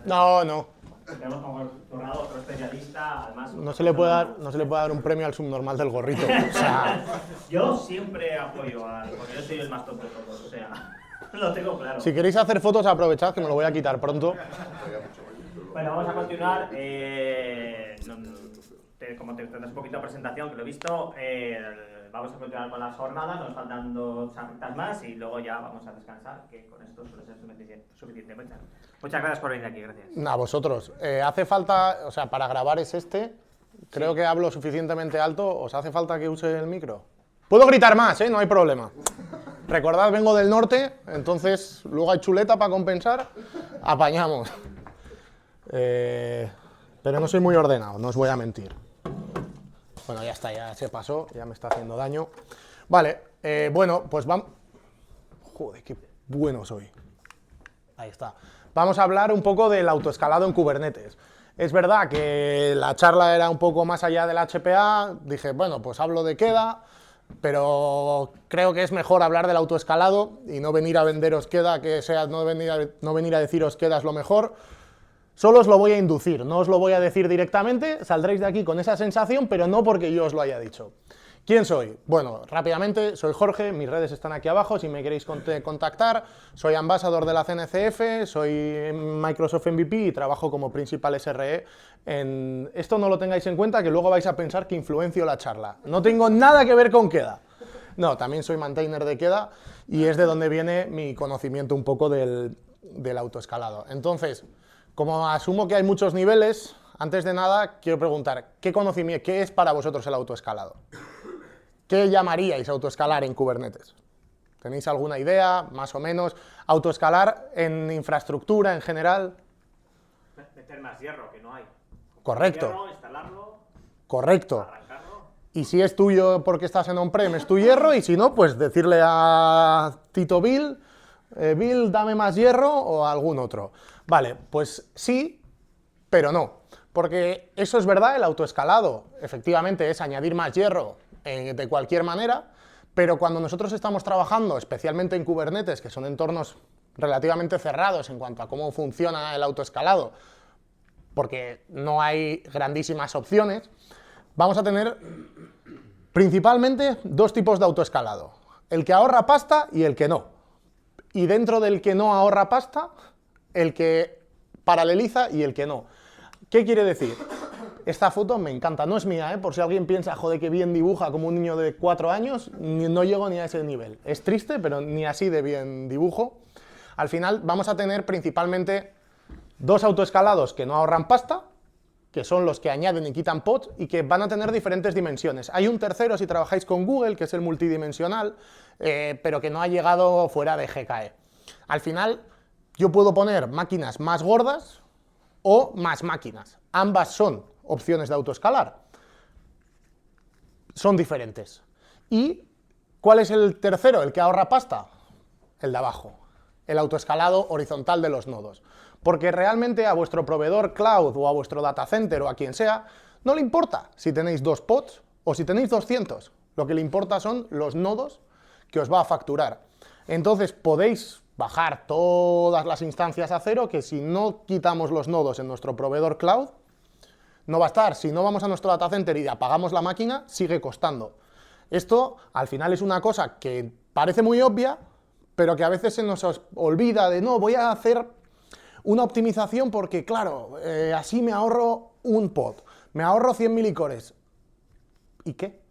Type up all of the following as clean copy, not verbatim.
No, no. Tenemos como tornado otro especialista, además... No se le puede dar un premio al subnormal del gorrito. O sea, Yo siempre apoyo porque yo soy el más tonto de todos, o sea, lo tengo claro. si queréis hacer fotos, aprovechad que me lo voy a quitar pronto. Bueno, vamos a continuar. Como te tendrás un poquito de presentación, que lo he visto, vamos a continuar con las jornadas, nos faltan 2 charlitas más y luego ya vamos a descansar, que con esto suele ser suficiente. Muchas gracias por venir aquí, gracias. A vosotros. Hace falta, o sea, para grabar es este. Creo que hablo suficientemente alto. ¿Os hace falta que use el micro? Puedo gritar más, no hay problema. Recordad, vengo del norte, entonces luego hay chuleta para compensar. Apañamos. Pero no soy muy ordenado, no os voy a mentir. Bueno, ya está, ya se pasó, ya me está haciendo daño. Vale, bueno, pues vamos... Joder, qué bueno soy. Ahí está. Vamos a hablar un poco del autoescalado en Kubernetes. Es verdad que la charla era un poco más allá del HPA, dije, bueno, pues hablo de Queda, pero creo que es mejor hablar del autoescalado y no venir a venderos Queda, que sea, no venir a deciros Queda es lo mejor. Solo os lo voy a inducir, no os lo voy a decir directamente, saldréis de aquí con esa sensación, pero no porque yo os lo haya dicho. ¿Quién soy? Bueno, rápidamente, soy Jorge, mis redes están aquí abajo si me queréis contactar, soy ambasador de la CNCF, soy Microsoft MVP y trabajo como principal SRE. Esto no lo tengáis en cuenta, que luego vais a pensar que influencio la charla. No tengo nada que ver con Queda. No, también soy maintainer de Queda y es de donde viene mi conocimiento un poco del autoescalado. Entonces, como asumo que hay muchos niveles, antes de nada quiero preguntar, ¿qué es para vosotros el autoescalado? ¿Qué llamaríais autoescalar en Kubernetes? ¿Tenéis alguna idea, más o menos? ¿Autoescalar en infraestructura en general? Meter más hierro, que no hay. Correcto. Hierro, instalarlo, correcto. arrancarlo. Y si es tuyo porque estás en on-prem, es tu hierro, y si no, pues decirle a Tito Bill, Bill, dame más hierro, o a algún otro. Vale, pues sí, pero no. Porque eso es verdad, el autoescalado efectivamente es añadir más hierro de cualquier manera, pero cuando nosotros estamos trabajando, especialmente en Kubernetes, que son entornos relativamente cerrados en cuanto a cómo funciona el autoescalado, porque no hay grandísimas opciones, vamos a tener principalmente 2 tipos de autoescalado, el que ahorra pasta y el que no. Y dentro del que no ahorra pasta, el que paraleliza y el que no. ¿Qué quiere decir? Esta foto me encanta, no es mía, por si alguien piensa, joder, que bien dibuja como un niño de 4 años, no llego ni a ese nivel. Es triste, pero ni así de bien dibujo. Al final vamos a tener principalmente 2 autoescalados que no ahorran pasta, que son los que añaden y quitan pods y que van a tener diferentes dimensiones. Hay un tercero si trabajáis con Google, que es el multidimensional, pero que no ha llegado fuera de GKE. Al final, yo puedo poner máquinas más gordas o más máquinas. Ambas son opciones de autoescalar. Son diferentes. ¿Y cuál es el tercero, el que ahorra pasta? El de abajo, el autoescalado horizontal de los nodos. Porque realmente a vuestro proveedor cloud o a vuestro data center o a quien sea, no le importa si tenéis 2 pods o si tenéis 200. Lo que le importa son los nodos que os va a facturar. Entonces podéis bajar todas las instancias a 0, que si no quitamos los nodos en nuestro proveedor cloud, no va a estar. Si no vamos a nuestro data center y apagamos la máquina, sigue costando. Esto al final es una cosa que parece muy obvia, pero que a veces se nos olvida de, no, voy a hacer una optimización porque, claro, así me ahorro un pod, me ahorro 100 milicores. ¿Y qué?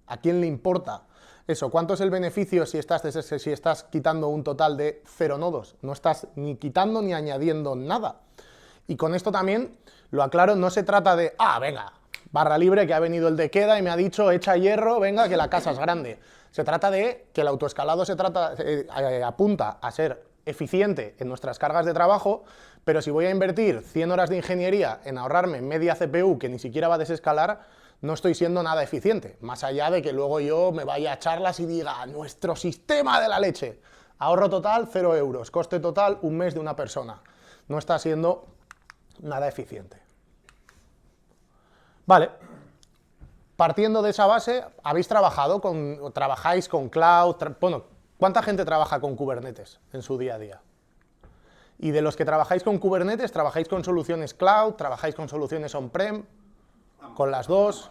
¿A quién le importa eso? ¿Cuánto es el beneficio si estás quitando un total de 0 nodos? No estás ni quitando ni añadiendo nada. Y con esto también, lo aclaro, no se trata de, venga, barra libre, que ha venido el de Queda y me ha dicho, echa hierro, venga, que la casa es grande. Se trata de que el autoescalado apunta a ser eficiente en nuestras cargas de trabajo, pero si voy a invertir 100 horas de ingeniería en ahorrarme media CPU que ni siquiera va a desescalar, no estoy siendo nada eficiente, más allá de que luego yo me vaya a charlas y diga, nuestro sistema de la leche, ahorro total 0 euros, coste total 1 mes de una persona. No está siendo nada eficiente. Vale. Partiendo de esa base, ¿trabajáis con cloud? Bueno, ¿cuánta gente trabaja con Kubernetes en su día a día? Y de los que trabajáis con Kubernetes, ¿trabajáis con soluciones cloud? ¿Trabajáis con soluciones on-prem? ¿Con las dos?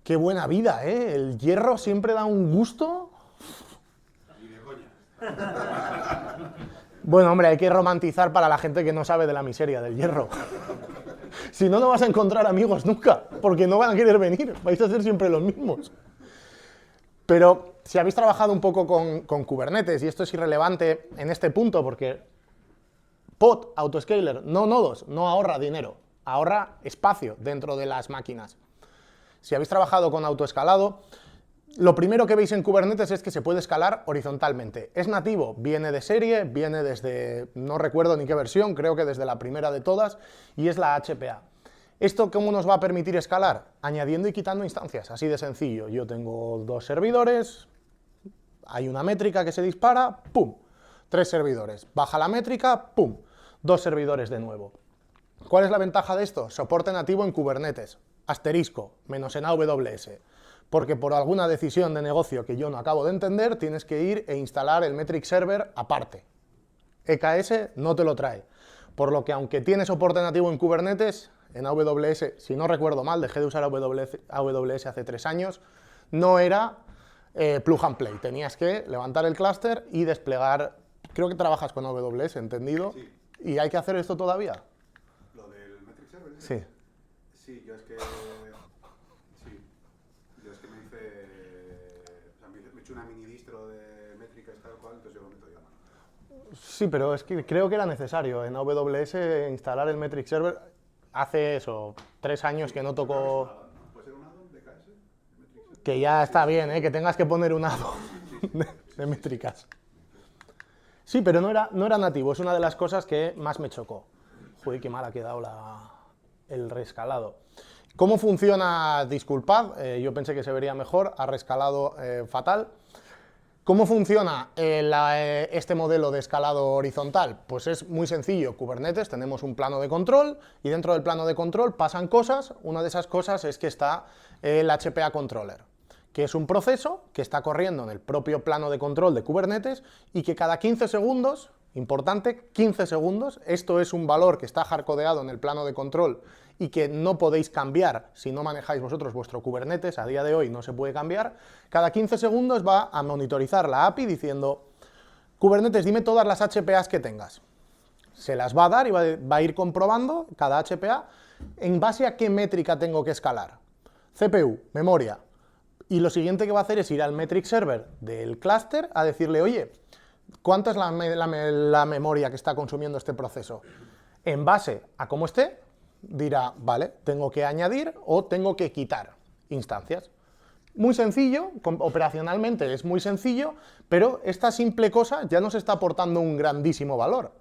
¡Qué buena vida, eh! El hierro siempre da un gusto. Y de coña. Bueno, hombre, hay que romantizar para la gente que no sabe de la miseria del hierro. Si no, no vas a encontrar amigos nunca, porque no van a querer venir, vais a ser siempre los mismos. Pero si habéis trabajado un poco con Kubernetes, y esto es irrelevante en este punto, porque pod, autoscaler, no nodos, no ahorra dinero, ahorra espacio dentro de las máquinas. Si habéis trabajado con autoescalado, lo primero que veis en Kubernetes es que se puede escalar horizontalmente. Es nativo, viene de serie, viene desde, no recuerdo ni qué versión, creo que desde la primera de todas, y es la HPA. ¿Esto cómo nos va a permitir escalar? Añadiendo y quitando instancias, así de sencillo. Yo tengo 2 servidores, hay una métrica que se dispara, ¡pum! 3 servidores, baja la métrica, ¡pum! 2 servidores de nuevo. ¿Cuál es la ventaja de esto? Soporte nativo en Kubernetes, asterisco, menos en AWS. Porque por alguna decisión de negocio que yo no acabo de entender, tienes que ir e instalar el metric server aparte. EKS no te lo trae. Por lo que aunque tiene soporte nativo en Kubernetes, en AWS, si no recuerdo mal, dejé de usar AWS hace 3 años, no era plug and play. Tenías que levantar el clúster y desplegar. Creo que trabajas con AWS, ¿entendido? Sí. ¿Y hay que hacer esto todavía? ¿Lo del metric server? Sí. Sí, yo es que... Sí. Yo es que me hice... O sea, me he hecho una mini distro de métricas tal cual, entonces yo lo meto yo a mano. Sí, pero es que creo que era necesario en AWS instalar el metric server. Hace eso, 3 años que no tocó. ¿Puede ser un addon de KS? Metric server. Que ya está bien, que tengas que poner un addon de métricas. Sí, pero no era nativo, es una de las cosas que más me chocó. Joder, qué mal ha quedado el reescalado. ¿Cómo funciona? Disculpad, yo pensé que se vería mejor, ha reescalado fatal. ¿Cómo funciona este modelo de escalado horizontal? Pues es muy sencillo. Kubernetes, tenemos un plano de control y dentro del plano de control pasan cosas. Una de esas cosas es que está el HPA Controller, que es un proceso que está corriendo en el propio plano de control de Kubernetes y que cada 15 segundos, importante, 15 segundos, esto es un valor que está hardcodeado en el plano de control y que no podéis cambiar si no manejáis vosotros vuestro Kubernetes, a día de hoy no se puede cambiar, cada 15 segundos va a monitorizar la API diciendo, Kubernetes, dime todas las HPAs que tengas. Se las va a dar y va a ir comprobando cada HPA en base a qué métrica tengo que escalar. CPU, memoria. Y lo siguiente que va a hacer es ir al metric server del clúster a decirle, oye, ¿cuánto es la memoria que está consumiendo este proceso? En base a cómo esté, dirá, vale, tengo que añadir o tengo que quitar instancias. Muy sencillo, operacionalmente es muy sencillo, pero esta simple cosa ya nos está aportando un grandísimo valor,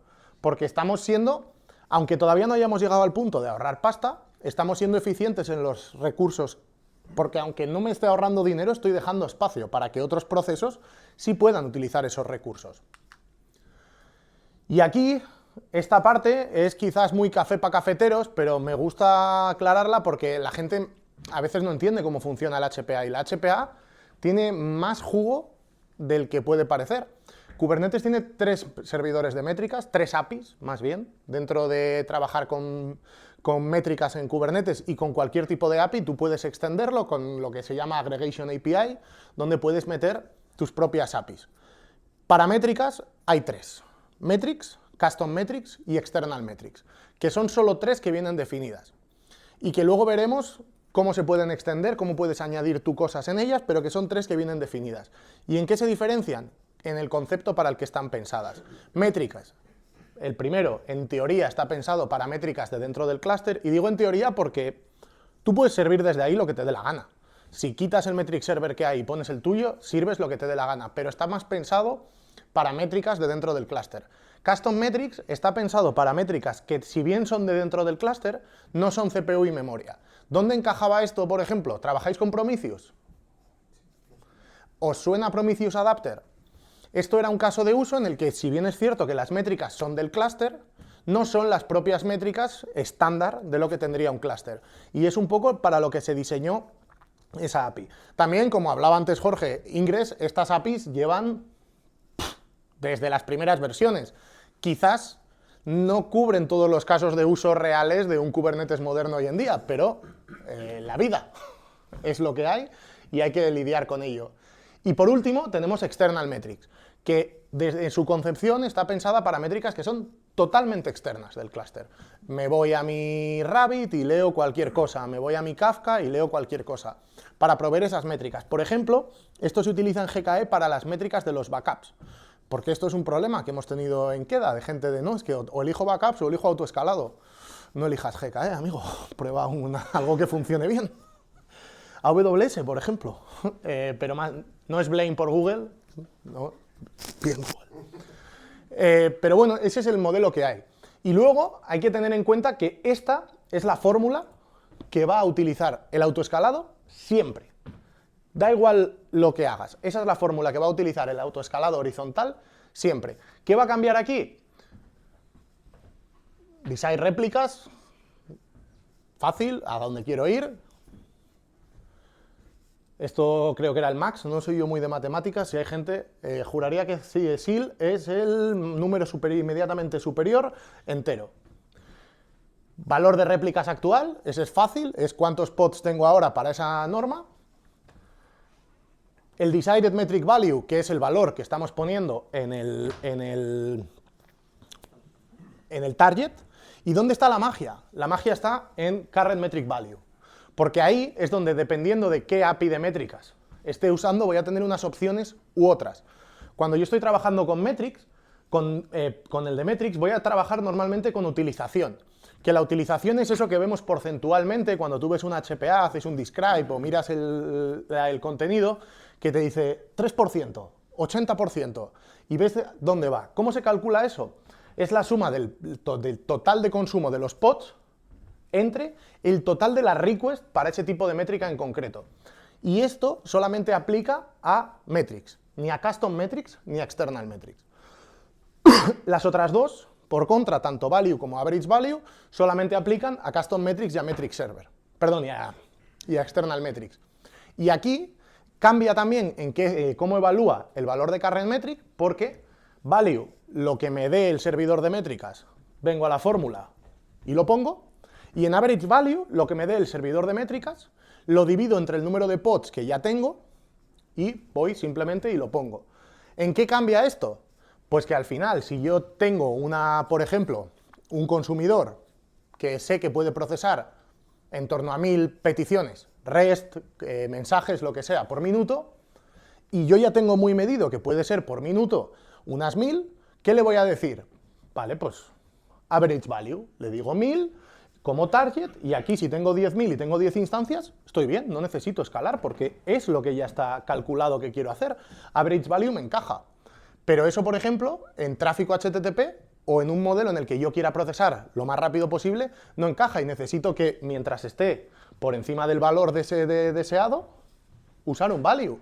porque estamos siendo, aunque todavía no hayamos llegado al punto de ahorrar pasta, estamos siendo eficientes en los recursos, porque aunque no me esté ahorrando dinero, estoy dejando espacio para que otros procesos sí puedan utilizar esos recursos. Y aquí, esta parte es quizás muy café para cafeteros, pero me gusta aclararla porque la gente a veces no entiende cómo funciona el HPA, y la HPA tiene más jugo del que puede parecer. Kubernetes tiene 3 servidores de métricas, 3 APIs más bien, dentro de trabajar con métricas en Kubernetes y con cualquier tipo de API, tú puedes extenderlo con lo que se llama Aggregation API, donde puedes meter tus propias APIs. Para métricas hay 3, Metrics, Custom Metrics y External Metrics, que son solo 3 que vienen definidas y que luego veremos cómo se pueden extender, cómo puedes añadir tú cosas en ellas, pero que son 3 que vienen definidas. ¿Y en qué se diferencian? En el concepto para el que están pensadas. Métricas. El primero, en teoría, está pensado para métricas de dentro del clúster, y digo en teoría porque tú puedes servir desde ahí lo que te dé la gana. Si quitas el metric server que hay y pones el tuyo, sirves lo que te dé la gana, pero está más pensado para métricas de dentro del clúster. Custom Metrics está pensado para métricas que, si bien son de dentro del clúster, no son CPU y memoria. ¿Dónde encajaba esto, por ejemplo? ¿Trabajáis con Prometheus? ¿Os suena Prometheus Adapter? Esto era un caso de uso en el que, si bien es cierto que las métricas son del clúster, no son las propias métricas estándar de lo que tendría un clúster. Y es un poco para lo que se diseñó esa API. También, como hablaba antes Jorge, Ingress, estas APIs llevan desde las primeras versiones. quizás no cubren todos los casos de uso reales de un Kubernetes moderno hoy en día, pero la vida es lo que hay y hay que lidiar con ello. Y por último, tenemos External Metrics, que desde su concepción está pensada para métricas que son totalmente externas del clúster. Me voy a mi Rabbit y leo cualquier cosa, me voy a mi Kafka y leo cualquier cosa, para proveer esas métricas. Por ejemplo, esto se utiliza en GKE para las métricas de los backups, porque esto es un problema que hemos tenido en Queda, de gente de, no, es que o elijo backups o elijo autoescalado. No elijas GKE, amigo, prueba algo que funcione bien. AWS, por ejemplo, pero no es blame por Google, no, bien Google. Pero bueno, ese es el modelo que hay. Y luego hay que tener en cuenta que esta es la fórmula que va a utilizar el autoescalado siempre. Da igual lo que hagas, esa es la fórmula que va a utilizar el autoescalado horizontal siempre. ¿Qué va a cambiar aquí? Design réplicas, fácil, a donde quiero ir. Esto creo que era el max, no soy yo muy de matemáticas, si hay gente, juraría que sí, SIL es el número inmediatamente superior entero. Valor de réplicas actual, ese es fácil, es cuántos pods tengo ahora para esa norma. El Decided Metric Value, que es el valor que estamos poniendo en el target. ¿Y dónde está la magia? La magia está en Current Metric Value. Porque ahí es donde, dependiendo de qué API de métricas esté usando, voy a tener unas opciones u otras. Cuando yo estoy trabajando con metrics, con el de metrics, voy a trabajar normalmente con utilización. Que la utilización es eso que vemos porcentualmente cuando tú ves un HPA, haces un describe o miras el contenido, que te dice 3%, 80%, y ves dónde va. ¿Cómo se calcula eso? Es la suma del total de consumo de los pods entre el total de las requests para ese tipo de métrica en concreto. Y esto solamente aplica a metrics, ni a custom metrics ni a external metrics. Las otras dos, por contra, tanto value como average value, solamente aplican a custom metrics y a metric server. Perdón, y a external metrics. Y aquí cambia también en cómo evalúa el valor de current metric, porque value, lo que me dé el servidor de métricas, vengo a la fórmula y lo pongo. Y en average value, lo que me dé el servidor de métricas, lo divido entre el número de pods que ya tengo y voy simplemente y lo pongo. ¿En qué cambia esto? Pues que al final, si yo tengo por ejemplo, un consumidor que sé que puede procesar en torno a 1000 peticiones, REST, mensajes, lo que sea, por minuto, y yo ya tengo muy medido que puede ser por minuto unas 1000, ¿qué le voy a decir? Vale, pues average value, le digo 1000, como target, y aquí si tengo 10.000 y tengo 10 instancias, estoy bien, no necesito escalar porque es lo que ya está calculado que quiero hacer. Average value me encaja. Pero eso, por ejemplo, en tráfico HTTP o en un modelo en el que yo quiera procesar lo más rápido posible, no encaja y necesito que mientras esté por encima del valor deseado, usar un value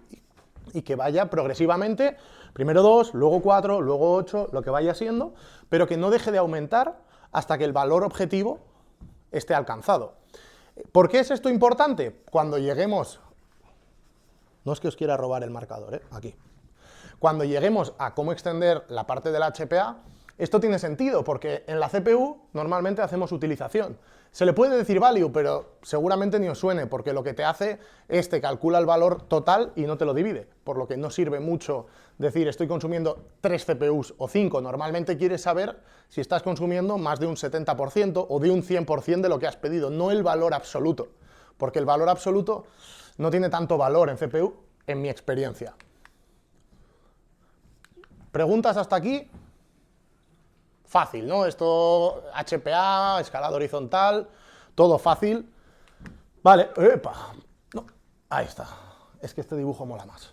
y que vaya progresivamente, primero 2, luego 4, luego 8, lo que vaya siendo, pero que no deje de aumentar hasta que el valor objetivo esté alcanzado. ¿Por qué es esto importante? Cuando lleguemos, no es que os quiera robar el marcador, aquí. Cuando lleguemos a cómo extender la parte del HPA, esto tiene sentido, porque en la CPU normalmente hacemos utilización. Se le puede decir value, pero seguramente ni os suene, porque lo que te hace es te calcula el valor total y no te lo divide, por lo que no sirve mucho decir estoy consumiendo 3 CPUs o 5. Normalmente quieres saber si estás consumiendo más de un 70% o de un 100% de lo que has pedido, no el valor absoluto, porque el valor absoluto no tiene tanto valor en CPU, en mi experiencia. ¿Preguntas hasta aquí? Fácil, ¿no? Esto, HPA, escalado horizontal, todo fácil. Vale, ¡epa! No, ahí está. Es que este dibujo mola más.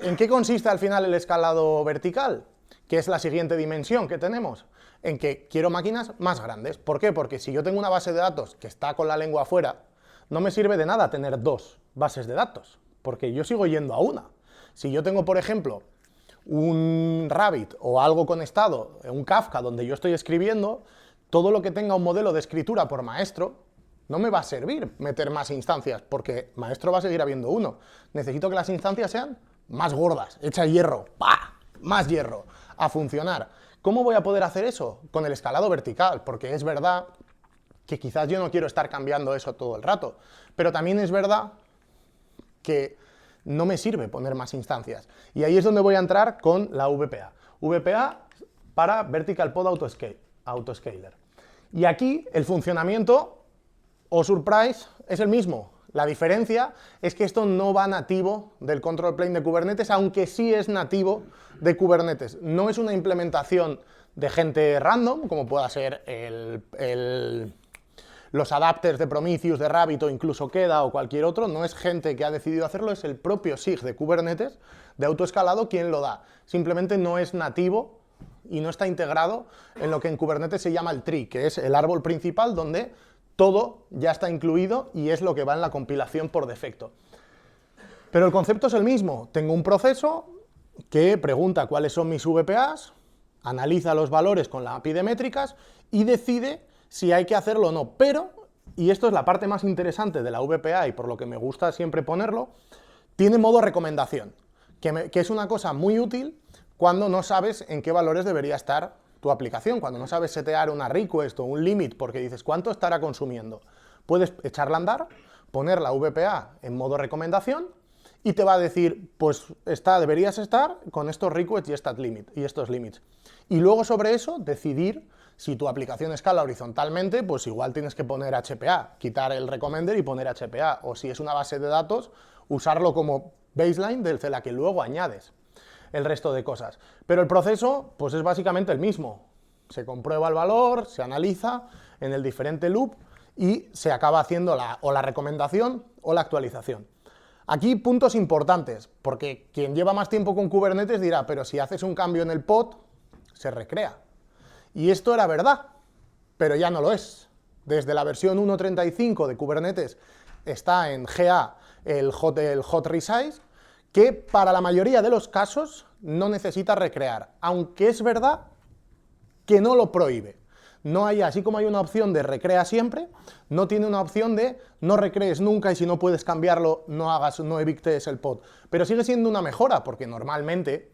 ¿En qué consiste al final el escalado vertical? Que es la siguiente dimensión que tenemos. En que quiero máquinas más grandes. ¿Por qué? Porque si yo tengo una base de datos que está con la lengua afuera, no me sirve de nada tener 2 bases de datos, porque yo sigo yendo a una. Si yo tengo, por ejemplo, un Rabbit o algo conectado, un Kafka donde yo estoy escribiendo, todo lo que tenga un modelo de escritura por maestro no me va a servir meter más instancias, porque maestro va a seguir habiendo uno. Necesito que las instancias sean más gordas, hecha hierro, ¡pah! Más hierro, a funcionar. ¿Cómo voy a poder hacer eso? Con el escalado vertical, porque es verdad que quizás yo no quiero estar cambiando eso todo el rato, pero también es verdad que no me sirve poner más instancias. Y ahí es donde voy a entrar con la VPA. VPA para Vertical Pod Autoscaler. Y aquí el funcionamiento, o surprise, es el mismo. La diferencia es que esto no va nativo del control plane de Kubernetes, aunque sí es nativo de Kubernetes. No es una implementación de gente random, como pueda ser los adapters de Prometheus, de Rabbit o incluso Queda o cualquier otro. No es gente que ha decidido hacerlo, es el propio SIG de Kubernetes, de autoescalado, quien lo da. Simplemente no es nativo y no está integrado en lo que en Kubernetes se llama el tree, que es el árbol principal donde todo ya está incluido y es lo que va en la compilación por defecto. Pero el concepto es el mismo. Tengo un proceso que pregunta cuáles son mis VPAs, analiza los valores con la API de métricas y decide si hay que hacerlo o no. Pero, y esto es la parte más interesante de la VPA y por lo que me gusta siempre ponerlo, tiene modo recomendación, que es una cosa muy útil cuando no sabes en qué valores debería estar tu aplicación, cuando no sabes setear una request o un limit, porque dices, ¿cuánto estará consumiendo? Puedes echarla a andar, poner la VPA en modo recomendación y te va a decir, pues deberías estar con estos requests y estos limits. Y luego sobre eso decidir si tu aplicación escala horizontalmente, pues igual tienes que poner HPA, quitar el recommender y poner HPA, o si es una base de datos, usarlo como baseline de la que luego añades el resto de cosas. Pero el proceso, pues es básicamente el mismo. Se comprueba el valor, se analiza en el diferente loop y se acaba haciendo o la recomendación o la actualización. Aquí puntos importantes, porque quien lleva más tiempo con Kubernetes dirá, pero si haces un cambio en el pod, se recrea. Y esto era verdad, pero ya no lo es. Desde la versión 1.35 de Kubernetes está en GA el hot resize, que para la mayoría de los casos no necesita recrear, aunque es verdad que no lo prohíbe. No hay, así como hay una opción de recrea siempre, no tiene una opción de no recrees nunca y si no puedes cambiarlo, no evictes el pod. Pero sigue siendo una mejora, porque normalmente,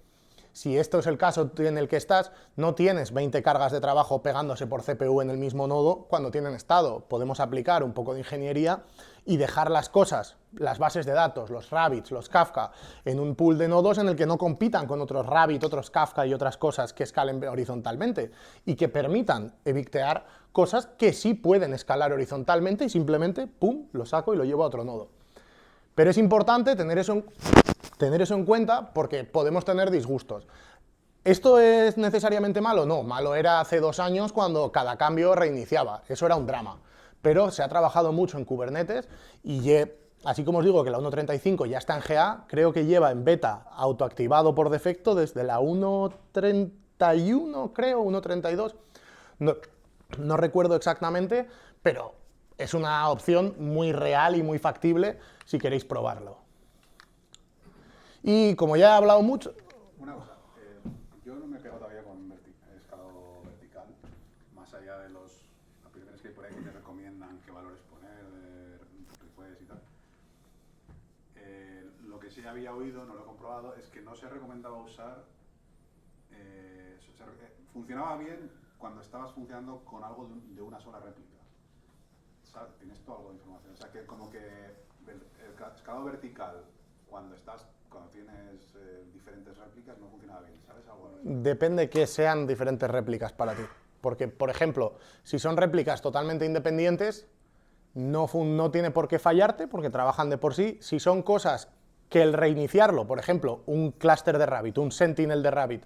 si esto es el caso en el que estás, no tienes 20 cargas de trabajo pegándose por CPU en el mismo nodo cuando tienen estado. Podemos aplicar un poco de ingeniería y dejar las cosas, las bases de datos, los Rabbits, los Kafka, en un pool de nodos en el que no compitan con otros Rabbit, otros Kafka y otras cosas que escalen horizontalmente y que permitan evictear cosas que sí pueden escalar horizontalmente y simplemente, pum, lo saco y lo llevo a otro nodo. Pero es importante tener eso en cuenta porque podemos tener disgustos. ¿Esto es necesariamente malo? No, malo era hace 2 años cuando cada cambio reiniciaba, eso era un drama. Pero se ha trabajado mucho en Kubernetes y así como os digo que la 1.35 ya está en GA, creo que lleva en beta autoactivado por defecto desde la 1.31, creo, 1.32, no recuerdo exactamente, pero es una opción muy real y muy factible si queréis probarlo. Y como ya he hablado mucho... Una cosa, yo no me he pegado todavía con escalado vertical, más allá de las aplicaciones que hay por ahí que te recomiendan qué valores poner, requests y tal. Lo que sí había oído, no lo he comprobado, es que no se recomendaba usar... funcionaba bien cuando estabas funcionando con algo de una sola réplica. ¿Sabes? ¿Tienes tú algo de información? O sea, que como que el escalado vertical, cuando tienes diferentes réplicas, no funcionaba bien. ¿Sabes algo? Depende que sean diferentes réplicas para ti. Porque, por ejemplo, si son réplicas totalmente independientes, no tiene por qué fallarte, porque trabajan de por sí. Si son cosas que el reiniciarlo, por ejemplo, un clúster de Rabbit, un Sentinel de Rabbit,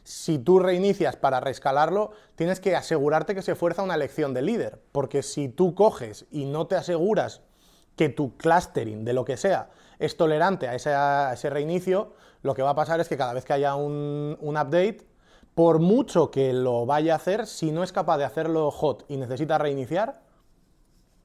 si tú reinicias para reescalarlo, tienes que asegurarte que se fuerza una elección de líder, porque si tú coges y no te aseguras que tu clustering, de lo que sea, es tolerante a ese reinicio, lo que va a pasar es que cada vez que haya un update, por mucho que lo vaya a hacer, si no es capaz de hacerlo hot y necesita reiniciar,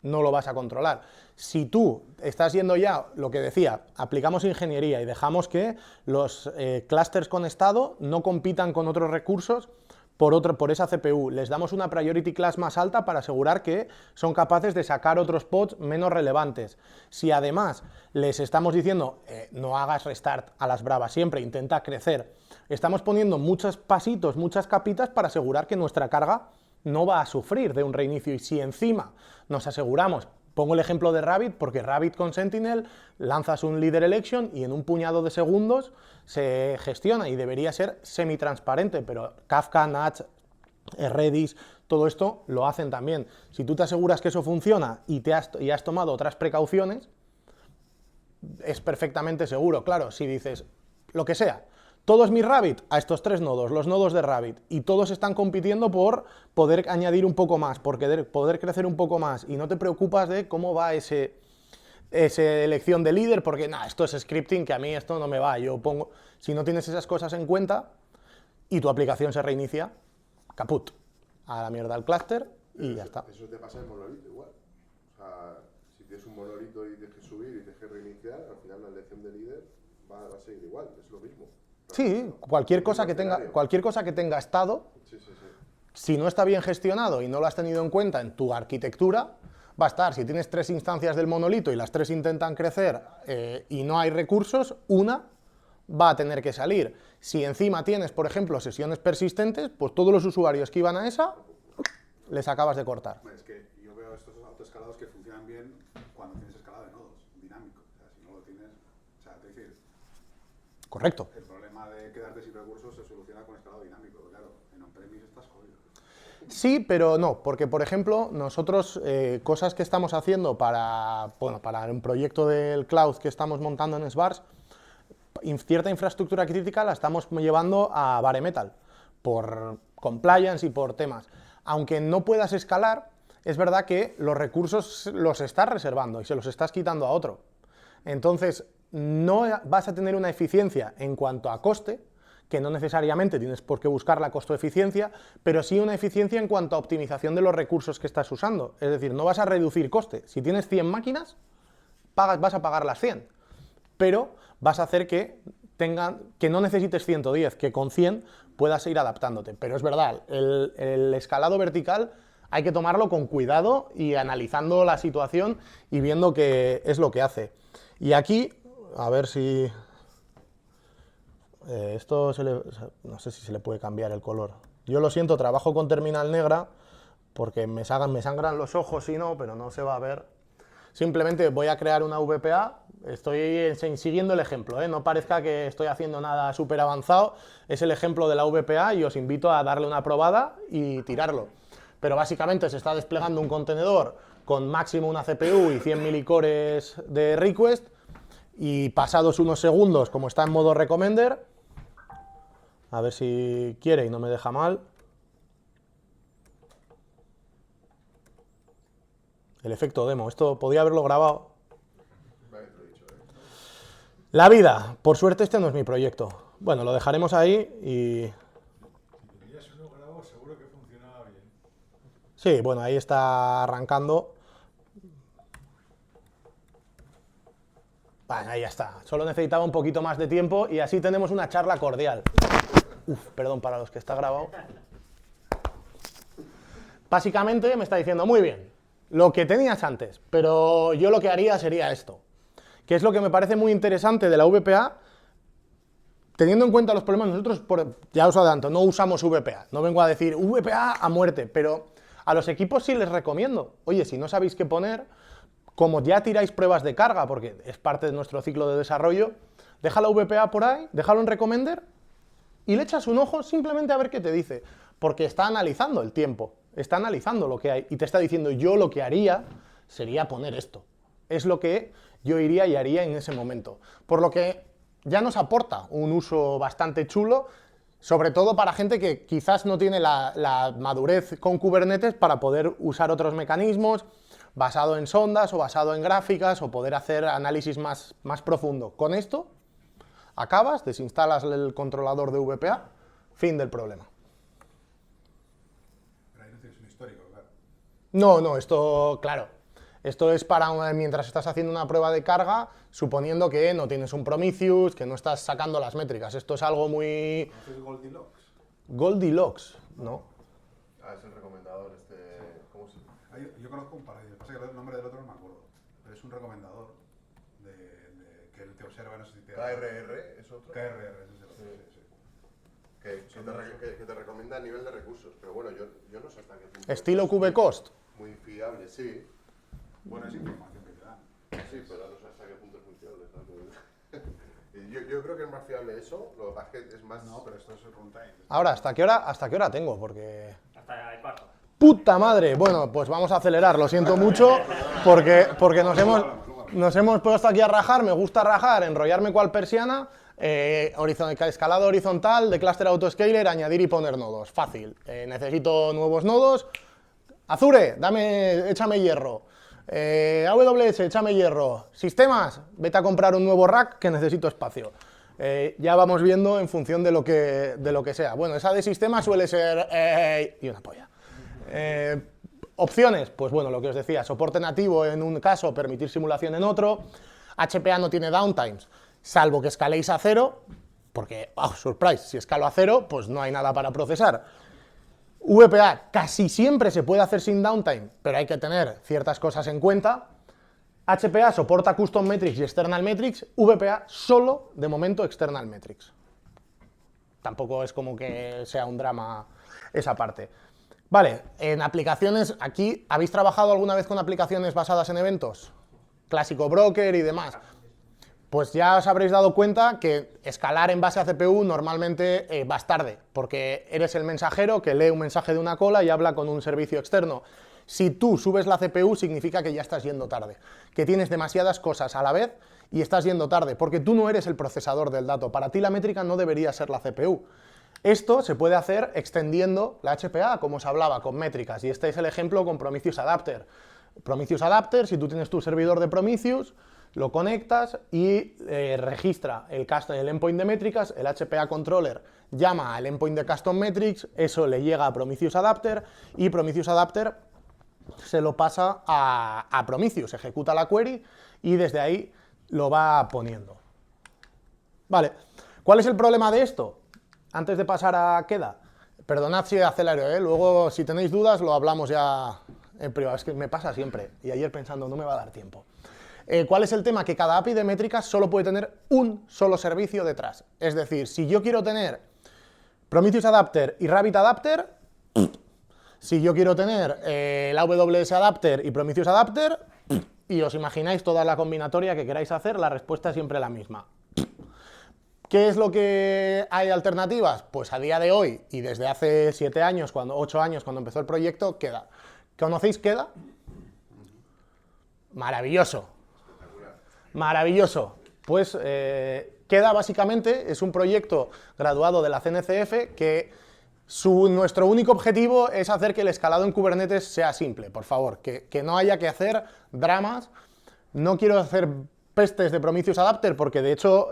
no lo vas a controlar. Si tú estás yendo ya, lo que decía, aplicamos ingeniería y dejamos que los clusters con estado no compitan con otros recursos por esa CPU, les damos una priority class más alta para asegurar que son capaces de sacar otros pods menos relevantes. Si además les estamos diciendo no hagas restart a las bravas siempre, intenta crecer Estamos poniendo muchos pasitos, muchas capitas para asegurar que nuestra carga no va a sufrir de un reinicio. Y si encima nos aseguramos, pongo el ejemplo de Rabbit, porque Rabbit con Sentinel lanzas un leader election y en un puñado de segundos se gestiona y debería ser semi-transparente, pero Kafka, Natch, Redis, todo esto lo hacen también. Si tú te aseguras que eso funciona y has tomado otras precauciones, es perfectamente seguro. Claro, si dices lo que sea, todo es mi Rabbit a estos 3 nodos, los nodos de Rabbit, y todos están compitiendo por poder añadir un poco más, por poder crecer un poco más, y no te preocupas de cómo va esa elección de líder, porque nada, esto es scripting, que a mí esto no me va. Yo pongo, si no tienes esas cosas en cuenta y tu aplicación se reinicia, caput, a la mierda el clúster y ya está. Eso te pasa en monolito igual. O sea, si tienes un monolito y tienes que subir y tienes que reiniciar, al final la elección de líder va a seguir igual, es lo mismo. Sí, cualquier cosa que tenga estado, Sí, sí, sí. si no está bien gestionado y no lo has tenido en cuenta en tu arquitectura, va a estar. Si tienes 3 instancias del monolito y las 3 intentan crecer y no hay recursos, una va a tener que salir. Si encima tienes, por ejemplo, sesiones persistentes, pues todos los usuarios que iban a esa, les acabas de cortar. Es que yo veo estos autoescalados que funcionan bien cuando tienes escalado de nodos, dinámico. O sea, si no lo tienes, o sea, te decir, Correcto. el problema de quedarte sin recursos se soluciona con escalado dinámico. Claro, en on-premise estás jodido. Sí, pero no, porque por ejemplo, nosotros cosas que estamos haciendo para un proyecto del cloud que estamos montando en Sbars, cierta infraestructura crítica la estamos llevando a bare metal, por compliance y por temas. Aunque no puedas escalar, es verdad que los recursos los estás reservando y se los estás quitando a otro. Entonces, no vas a tener una eficiencia en cuanto a coste, que no necesariamente tienes por qué buscar la costo-eficiencia, pero sí una eficiencia en cuanto a optimización de los recursos que estás usando. Es decir, no vas a reducir coste. Si tienes 100 máquinas, vas a pagar las 100, pero vas a hacer que no necesites 110, que con 100 puedas ir adaptándote. Pero es verdad, el escalado vertical hay que tomarlo con cuidado y analizando la situación y viendo qué es lo que hace. Y aquí, a ver si... esto no sé si se le puede cambiar el color. Yo lo siento, trabajo con terminal negra porque me sangran los ojos si no, pero no se va a ver. Simplemente voy a crear una VPA, estoy siguiendo el ejemplo, no parezca que estoy haciendo nada súper avanzado, es el ejemplo de la VPA y os invito a darle una probada y tirarlo. Pero básicamente se está desplegando un contenedor con máximo una CPU y 100 milicores de request, y pasados unos segundos, como está en modo recommender, a ver si quiere y no me deja mal, el efecto demo, esto podía haberlo grabado. La vida, por suerte este no es mi proyecto. Bueno, lo dejaremos ahí y... Si tenías uno grabado, seguro que funcionaba bien. Sí, bueno, ahí está arrancando. Vale, ahí ya está. Solo necesitaba un poquito más de tiempo y así tenemos una charla cordial. Uf, perdón para los que está grabado. Básicamente me está diciendo, muy bien, lo que tenías antes, pero yo lo que haría sería esto. Que es lo que me parece muy interesante de la VPA, teniendo en cuenta los problemas. Nosotros, ya os adelanto, no usamos VPA. No vengo a decir VPA a muerte, pero a los equipos sí les recomiendo. Oye, si no sabéis qué poner, como ya tiráis pruebas de carga, porque es parte de nuestro ciclo de desarrollo, deja la VPA por ahí, déjalo en recommender y le echas un ojo simplemente a ver qué te dice. Porque está analizando el tiempo, está analizando lo que hay y te está diciendo, yo lo que haría sería poner esto. Es lo que yo iría y haría en ese momento. Por lo que ya nos aporta un uso bastante chulo, sobre todo para gente que quizás no tiene la madurez con Kubernetes para poder usar otros mecanismos, basado en sondas o basado en gráficas, o poder hacer análisis más profundo. Con esto, acabas, desinstalas el controlador de VPA, fin del problema. Pero ahí no tienes un histórico, claro. No, esto, claro, esto es para mientras estás haciendo una prueba de carga, suponiendo que no tienes un Prometheus, que no estás sacando las métricas. Esto es algo muy... ¿Conoces Goldilocks? Goldilocks, ¿no? Ah, es el recomendador este... ¿Cómo se llama? Yo conozco un par de ellos, pasa que el nombre del otro no me acuerdo, pero es un recomendador que él te observa, no sé si te da... KRR es otro. KRR, ese es el otro, Sí. sí. que te recomienda a nivel de recursos. Pero bueno, yo no sé hasta qué punto. Estilo QBcost. Muy fiable, sí. Bueno, es información que te dan. Sí, pero no sé hasta qué punto es muy fiable. Yo creo que es más fiable eso, lo que pasa es que es más... No, pero esto es el runtime. Ahora, ¿hasta qué hora tengo? Porque... Hasta el cuarto. ¡Puta madre! Bueno, pues vamos a acelerar, lo siento mucho, porque nos hemos puesto aquí a rajar, me gusta rajar, enrollarme cual persiana, escalado horizontal, de cluster autoscaler, añadir y poner nodos. Fácil. Necesito nuevos nodos. Azure, échame hierro. AWS, échame hierro. Sistemas, vete a comprar un nuevo rack que necesito espacio. Ya vamos viendo en función de lo que sea. Bueno, esa de sistemas suele ser... y una polla. Opciones, pues bueno, lo que os decía, soporte nativo en un caso, permitir simulación en otro. HPA no tiene downtimes, salvo que escaléis a 0, porque, oh, surprise, si escalo a 0, pues no hay nada para procesar. VPA casi siempre se puede hacer sin downtime, pero hay que tener ciertas cosas en cuenta. HPA soporta custom metrics y external metrics, VPA solo, de momento, external metrics. Tampoco es como que sea un drama esa parte. Vale, en aplicaciones, aquí, ¿habéis trabajado alguna vez con aplicaciones basadas en eventos? Clásico broker y demás. Pues ya os habréis dado cuenta que escalar en base a CPU normalmente vas tarde, porque eres el mensajero que lee un mensaje de una cola y habla con un servicio externo. Si tú subes la CPU significa que ya estás yendo tarde, que tienes demasiadas cosas a la vez y estás yendo tarde, porque tú no eres el procesador del dato. Para ti la métrica no debería ser la CPU. Esto se puede hacer extendiendo la HPA, como os hablaba, con métricas, y este es el ejemplo con Prometheus Adapter. Prometheus Adapter, si tú tienes tu servidor de Prometheus, lo conectas y registra el endpoint de métricas, el HPA controller llama al endpoint de custom metrics, eso le llega a Prometheus Adapter y Prometheus Adapter se lo pasa a Prometheus, ejecuta la query y desde ahí lo va poniendo. Vale, ¿cuál es el problema de esto? Antes de pasar a Queda, perdonad si acelero, luego si tenéis dudas lo hablamos ya en privado, es que me pasa siempre, y ayer pensando no me va a dar tiempo. ¿Cuál es el tema? Que cada API de métricas solo puede tener un solo servicio detrás, es decir, si yo quiero tener Prometheus Adapter y Rabbit Adapter, si yo quiero tener el AWS Adapter y Prometheus Adapter, y os imagináis toda la combinatoria que queráis hacer, la respuesta es siempre la misma. ¿Qué es lo que hay alternativas? Pues a día de hoy, y desde hace 8 años, cuando empezó el proyecto, Queda. ¿Conocéis Queda? Maravilloso. Maravilloso. Pues Queda básicamente es un proyecto graduado de la CNCF que nuestro único objetivo es hacer que el escalado en Kubernetes sea simple, por favor, que no haya que hacer dramas. No quiero hacer pestes de Prometheus Adapter, porque de hecho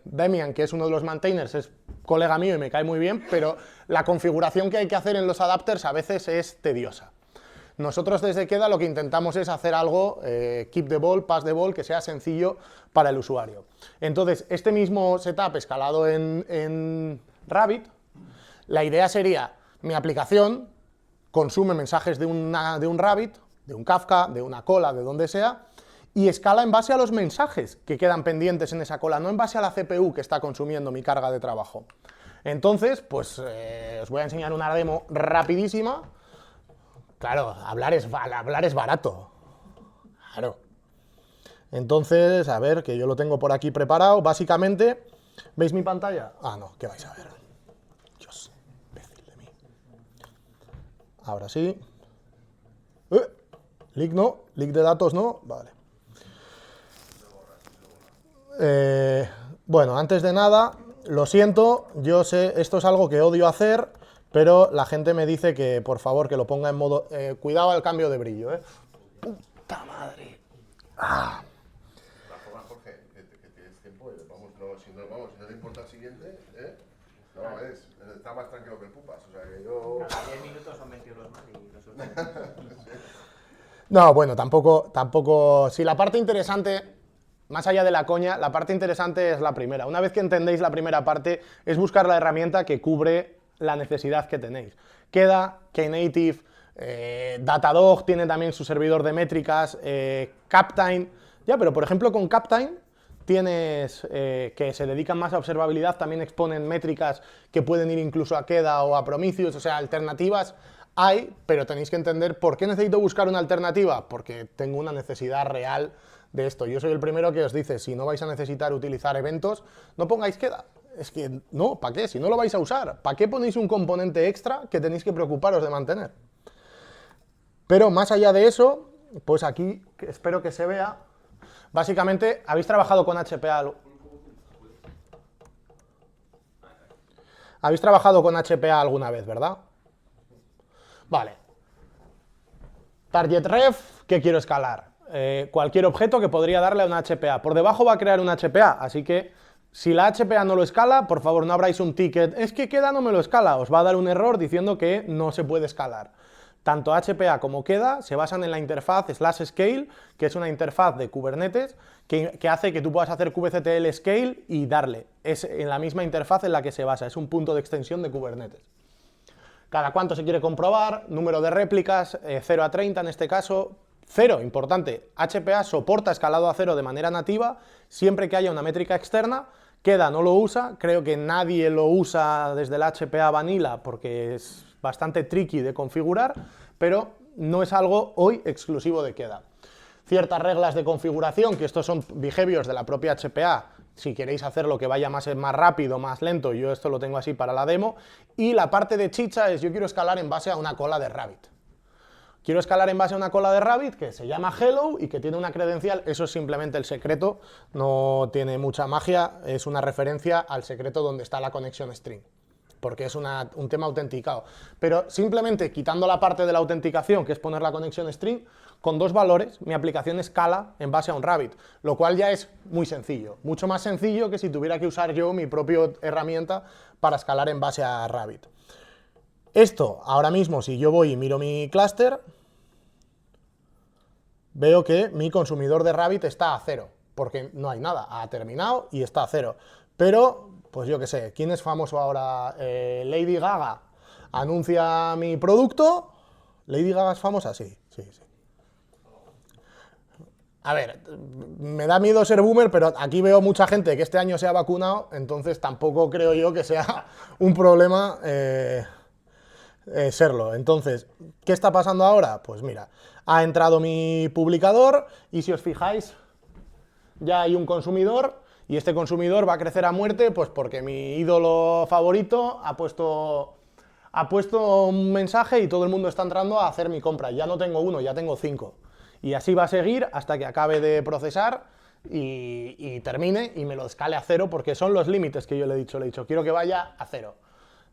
Demian, que es uno de los maintainers, es colega mío y me cae muy bien, pero la configuración que hay que hacer en los adapters a veces es tediosa. Nosotros desde Queda lo que intentamos es hacer algo, keep the ball, pass the ball, que sea sencillo para el usuario. Entonces, este mismo setup escalado en Rabbit, la idea sería, mi aplicación consume mensajes de un Rabbit, de un Kafka, de una cola, de donde sea, y escala en base a los mensajes que quedan pendientes en esa cola, no en base a la CPU que está consumiendo mi carga de trabajo. Entonces, pues os voy a enseñar una demo rapidísima. Claro, hablar es barato. Claro. Entonces, a ver, que yo lo tengo por aquí preparado. Básicamente, ¿veis mi pantalla? Ah, no, ¿qué vais a ver? Dios, imbécil de mí. Ahora sí. Leak no, leak de datos no, vale. Bueno, antes de nada, lo siento, yo sé, esto es algo que odio hacer, pero la gente me dice que, por favor, que lo ponga en modo... cuidado al cambio de brillo, ¡Puta madre! ¡Ah! Jorge, que tienes tiempo, si no te importa el siguiente, no, está más tranquilo que el pupas, o sea que yo... Cada 10 minutos son 20 euros más y resulta... No, bueno, tampoco... Si la parte interesante... Más allá de la coña, la parte interesante es la primera. Una vez que entendéis la primera parte, es buscar la herramienta que cubre la necesidad que tenéis. Queda, Knative, Datadog tiene también su servidor de métricas, Captime. Ya, pero por ejemplo con Captime tienes que se dedican más a observabilidad, también exponen métricas que pueden ir incluso a Queda o a Prometheus, o sea, alternativas hay, pero tenéis que entender por qué necesito buscar una alternativa, porque tengo una necesidad real de esto. Yo soy el primero que os dice, si no vais a necesitar utilizar eventos, no pongáis Queda. Es que no, ¿para qué? Si no lo vais a usar, ¿para qué ponéis un componente extra que tenéis que preocuparos de mantener? Pero más allá de eso, pues aquí espero que se vea. Básicamente, habéis trabajado con HPA. Habéis trabajado con HPA alguna vez, ¿verdad? Vale. Target ref, ¿qué quiero escalar? Cualquier objeto que podría darle a una HPA. Por debajo va a crear una HPA, así que si la HPA no lo escala, por favor no abráis un ticket. Es que Queda no me lo escala. Os va a dar un error diciendo que no se puede escalar. Tanto HPA como Queda se basan en la interfaz /scale, que es una interfaz de Kubernetes que hace que tú puedas hacer kubectl scale y darle. Es en la misma interfaz en la que se basa, es un punto de extensión de Kubernetes. Cada cuánto se quiere comprobar, número de réplicas, 0 a 30 en este caso. 0, importante, HPA soporta escalado a 0 de manera nativa, siempre que haya una métrica externa. Queda no lo usa, creo que nadie lo usa desde el HPA Vanilla porque es bastante tricky de configurar, pero no es algo hoy exclusivo de Queda. Ciertas reglas de configuración, que estos son behaviors de la propia HPA, si queréis hacerlo que vaya más rápido, más lento, yo esto lo tengo así para la demo, y la parte de chicha es yo quiero escalar en base a una cola de Rabbit. Quiero escalar en base a una cola de Rabbit que se llama Hello y que tiene una credencial, eso es simplemente el secreto, no tiene mucha magia, es una referencia al secreto donde está la conexión string, porque es un tema autenticado. Pero simplemente quitando la parte de la autenticación, que es poner la conexión string, con 2 valores mi aplicación escala en base a un Rabbit, lo cual ya es muy sencillo, mucho más sencillo que si tuviera que usar yo mi propia herramienta para escalar en base a Rabbit. Esto, ahora mismo, si yo voy y miro mi clúster, veo que mi consumidor de Rabbit está a 0, porque no hay nada, ha terminado y está a 0. Pero, pues yo qué sé, ¿quién es famoso ahora? Lady Gaga anuncia mi producto. ¿Lady Gaga es famosa? Sí, sí, sí. A ver, me da miedo ser boomer, pero aquí veo mucha gente que este año se ha vacunado, entonces tampoco creo yo que sea un problema serlo. Entonces, ¿qué está pasando ahora? Pues mira, ha entrado mi publicador y si os fijáis, ya hay un consumidor y este consumidor va a crecer a muerte pues porque mi ídolo favorito ha puesto un mensaje y todo el mundo está entrando a hacer mi compra. Ya no tengo 1, ya tengo 5. Y así va a seguir hasta que acabe de procesar y termine y me lo escale a 0 porque son los límites que yo le he dicho. Quiero que vaya a 0.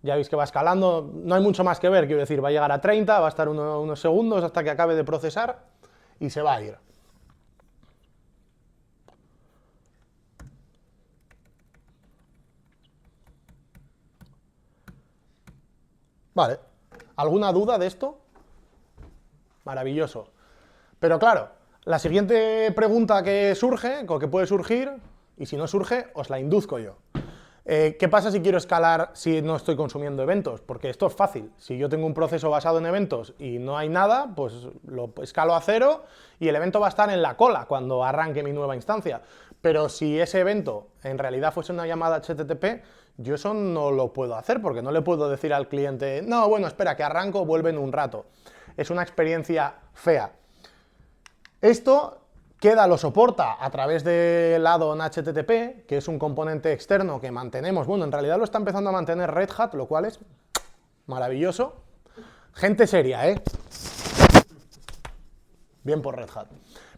Ya veis que va escalando, no hay mucho más que ver, quiero decir, va a llegar a 30, va a estar unos segundos hasta que acabe de procesar y se va a ir. Vale, ¿alguna duda de esto? Maravilloso. Pero claro, la siguiente pregunta que surge, o que puede surgir, y si no surge, os la induzco yo. ¿Qué pasa si quiero escalar si no estoy consumiendo eventos? Porque esto es fácil. Si yo tengo un proceso basado en eventos y no hay nada, pues lo escalo a 0 y el evento va a estar en la cola cuando arranque mi nueva instancia. Pero si ese evento en realidad fuese una llamada HTTP, yo eso no lo puedo hacer porque no le puedo decir al cliente, no, bueno, espera, que arranco, vuelve en un rato. Es una experiencia fea. Esto Queda lo soporta a través del add-on HTTP, que es un componente externo que mantenemos. Bueno, en realidad lo está empezando a mantener Red Hat, lo cual es maravilloso. Gente seria, ¿eh? Bien por Red Hat.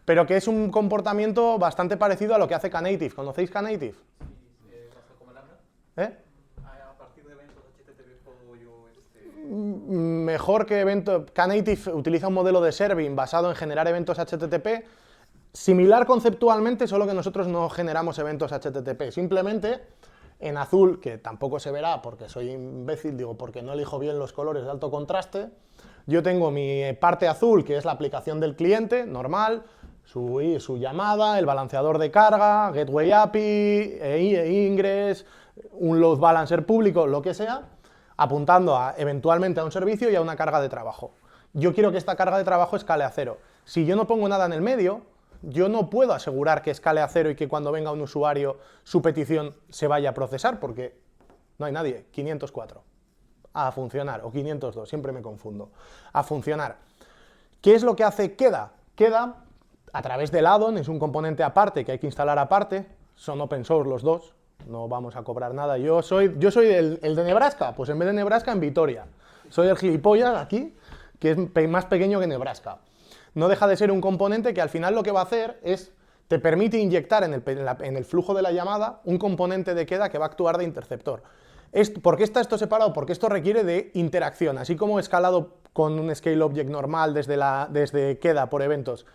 Pero que es un comportamiento bastante parecido a lo que hace Knative. ¿Conocéis Knative? Sí, como Lambda. ¿Eh? A partir de eventos HTTP puedo yo... Mejor que evento. Knative utiliza un modelo de serving basado en generar eventos HTTP. Similar conceptualmente, solo que nosotros no generamos eventos HTTP. Simplemente, en azul, que tampoco se verá porque soy imbécil, digo, porque no elijo bien los colores de alto contraste, yo tengo mi parte azul, que es la aplicación del cliente, normal, su llamada, el balanceador de carga, Gateway API, Ingress, un load balancer público, lo que sea, apuntando eventualmente a un servicio y a una carga de trabajo. Yo quiero que esta carga de trabajo escale a 0. Si yo no pongo nada en el medio, yo no puedo asegurar que escale a 0 y que cuando venga un usuario su petición se vaya a procesar, porque no hay nadie. 504. A funcionar, o 502, siempre me confundo. A funcionar. ¿Qué es lo que hace Queda? Queda, a través del addon, es un componente aparte que hay que instalar aparte, son open source los dos, no vamos a cobrar nada. Yo soy el de Nebraska, pues en vez de Nebraska, en Vitoria. Soy el gilipollas aquí, que es más pequeño que Nebraska. No deja de ser un componente que al final lo que va a hacer es, te permite inyectar en el flujo de la llamada un componente de Queda que va a actuar de interceptor. ¿Por qué está esto separado? Porque esto requiere de interacción, así como escalado con un scale object normal desde Queda por eventos.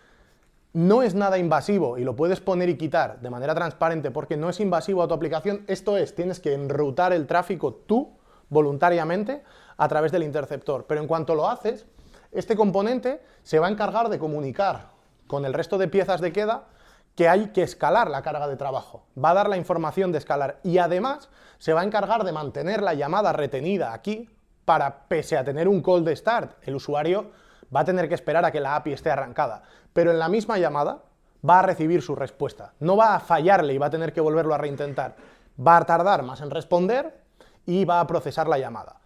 No es nada invasivo y lo puedes poner y quitar de manera transparente porque no es invasivo a tu aplicación. Esto es, tienes que enrutar el tráfico tú, voluntariamente, a través del interceptor. Pero en cuanto lo haces, este componente se va a encargar de comunicar con el resto de piezas de Queda que hay que escalar la carga de trabajo. Va a dar la información de escalar y además se va a encargar de mantener la llamada retenida aquí para, pese a tener un call de start, el usuario va a tener que esperar a que la API esté arrancada. Pero en la misma llamada va a recibir su respuesta. No va a fallarle y va a tener que volverlo a reintentar. Va a tardar más en responder y va a procesar la llamada.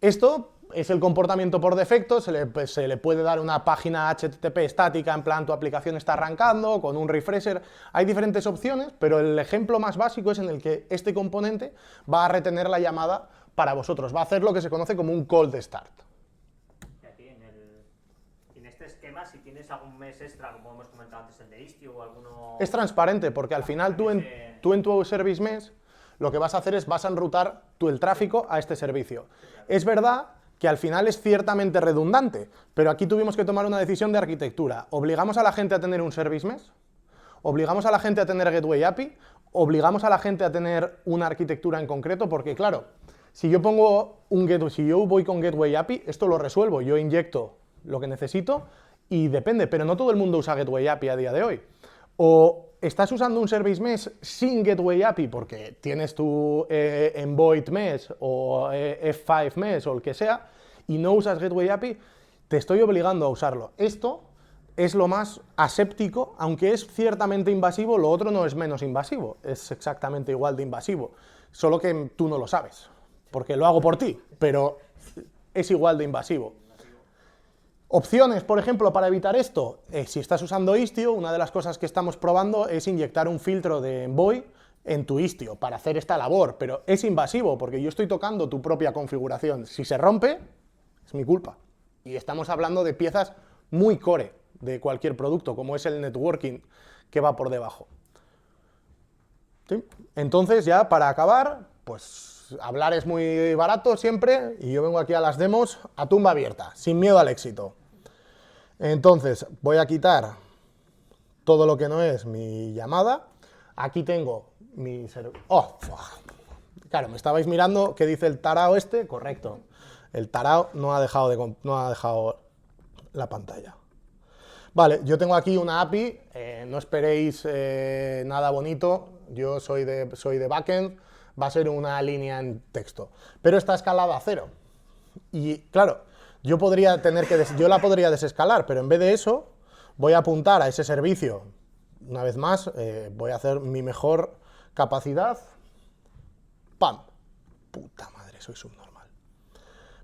Esto es el comportamiento por defecto, se le puede dar una página HTTP estática, en plan tu aplicación está arrancando, con un refresher. Hay diferentes opciones, pero el ejemplo más básico es en el que este componente va a retener la llamada para vosotros. Va a hacer lo que se conoce como un call de start. Y aquí en este esquema, si tienes algún mes extra, como hemos comentado antes, el de Istio o alguno... Es transparente, porque al final tú en tu service mesh lo que vas a hacer es vas a enrutar el tráfico a este servicio. Es verdad que al final es ciertamente redundante, pero aquí tuvimos que tomar una decisión de arquitectura. ¿Obligamos a la gente a tener un service mesh? ¿Obligamos a la gente a tener Gateway API? ¿Obligamos a la gente a tener una arquitectura en concreto? Porque claro, si yo voy con Gateway API, esto lo resuelvo, yo inyecto lo que necesito y depende, pero no todo el mundo usa Gateway API a día de hoy. O estás usando un service mesh sin Gateway API porque tienes tu Envoy mesh o F5 mesh o el que sea y no usas Gateway API, te estoy obligando a usarlo. Esto es lo más aséptico, aunque es ciertamente invasivo, lo otro no es menos invasivo, es exactamente igual de invasivo, solo que tú no lo sabes, porque lo hago por ti, pero es igual de invasivo. Opciones, por ejemplo, para evitar esto, si estás usando Istio, una de las cosas que estamos probando es inyectar un filtro de Envoy en tu Istio para hacer esta labor, pero es invasivo porque yo estoy tocando tu propia configuración. Si se rompe, es mi culpa. Y estamos hablando de piezas muy core de cualquier producto, como es el networking que va por debajo. ¿Sí? Entonces, ya para acabar, pues hablar es muy barato siempre y yo vengo aquí a las demos a tumba abierta, sin miedo al éxito. Entonces, voy a quitar todo lo que no es mi llamada. Aquí tengo mi servidor. ¡Oh! Claro, me estabais mirando qué dice el tarao este. Correcto. El tarao no ha dejado la pantalla. Vale, yo tengo aquí una API. No esperéis nada bonito. Yo soy de backend. Va a ser una línea en texto. Pero está escalada a 0. Y claro, yo la podría desescalar, pero en vez de eso, voy a apuntar a ese servicio. Una vez más, voy a hacer mi mejor capacidad. ¡Pam! Puta madre, soy subnormal.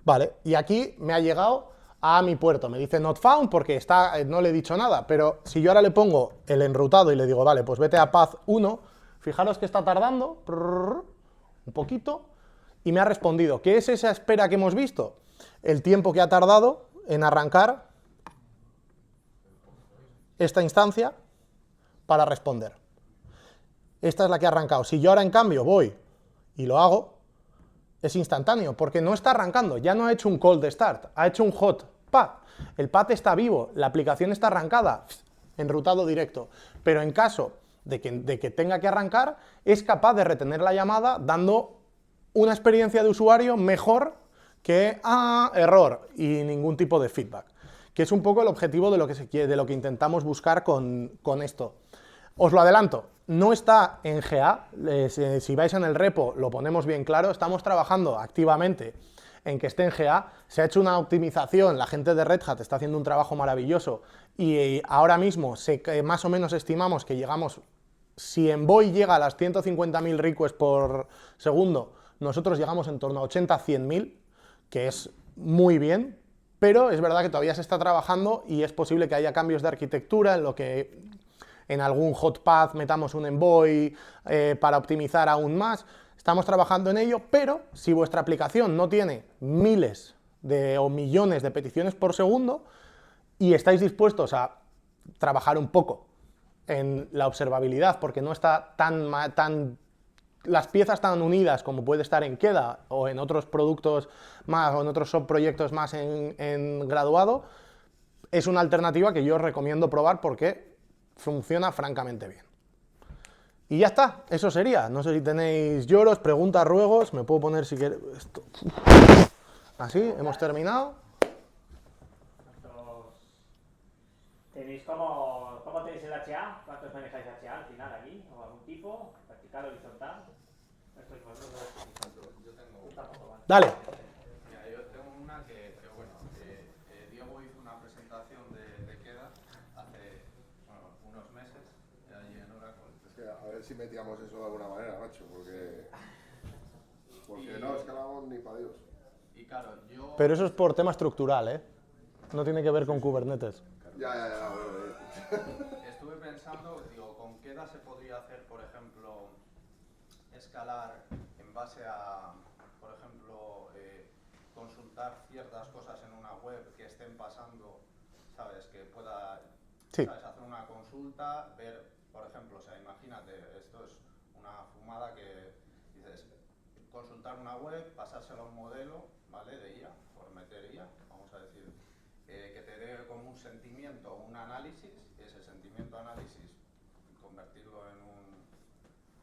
Vale, y aquí me ha llegado a mi puerto. Me dice not found porque no le he dicho nada, pero si yo ahora le pongo el enrutado y le digo, vale, pues vete a path 1, fijaros que está tardando un poquito y me ha respondido. ¿Qué es esa espera que hemos visto? El tiempo que ha tardado en arrancar esta instancia para responder. Esta es la que ha arrancado. Si yo ahora en cambio voy y lo hago, es instantáneo, porque no está arrancando, ya no ha hecho un call de start, ha hecho un hot path. El path está vivo, la aplicación está arrancada, enrutado directo. Pero en caso de que tenga que arrancar, es capaz de retener la llamada dando una experiencia de usuario mejor que error y ningún tipo de feedback, que es un poco el objetivo de lo que intentamos buscar con esto. Os lo adelanto, no está en GA, si vais en el repo lo ponemos bien claro, estamos trabajando activamente en que esté en GA, se ha hecho una optimización, la gente de Red Hat está haciendo un trabajo maravilloso y ahora mismo más o menos estimamos que llegamos, si Envoy llega a las 150.000 requests por segundo, nosotros llegamos en torno a 80-100.000, que es muy bien, pero es verdad que todavía se está trabajando y es posible que haya cambios de arquitectura en lo que en algún hotpath metamos un Envoy para optimizar aún más. Estamos trabajando en ello, pero si vuestra aplicación no tiene miles o millones de peticiones por segundo y estáis dispuestos a trabajar un poco en la observabilidad, porque no está las piezas tan unidas como puede estar en Queda o en otros productos más o en otros subproyectos más en graduado, es una alternativa que yo os recomiendo probar porque funciona francamente bien. Y ya está, eso sería. No sé si tenéis lloros, preguntas, ruegos. Me puedo poner si queréis esto. Así, hemos terminado. ¿Tenéis cómo tenéis el HA? ¿Cuántos manejáis HA al final aquí? ¿O algún tipo? ¿Vertical, horizontal? Esto es vosotros. Yo tengo Un tampoco, vale. Dale. Mira, yo tengo una que bueno, Diego hizo una presentación de Queda hace unos meses allí en Oracle. Es que a ver si metíamos eso de alguna manera, macho, porque no escalamos ni para Dios. Y claro, yo... Pero eso es por tema estructural, ¿eh? No tiene que ver con Kubernetes. Ya, bueno. Estuve pensando, digo, con Queda se podría hacer, por ejemplo, escalar en base a, por ejemplo, consultar ciertas cosas en una web que estén pasando, ¿sabes? Que pueda, Sí. ¿sabes? Hacer una consulta, ver, por ejemplo, o sea, imagínate, esto es una fumada que dices, consultar una web, pasárselo a un modelo, ¿vale? De IA, por meter IA, vamos a decir, que te dé como un sentimiento o un análisis, y ese sentimiento-análisis convertirlo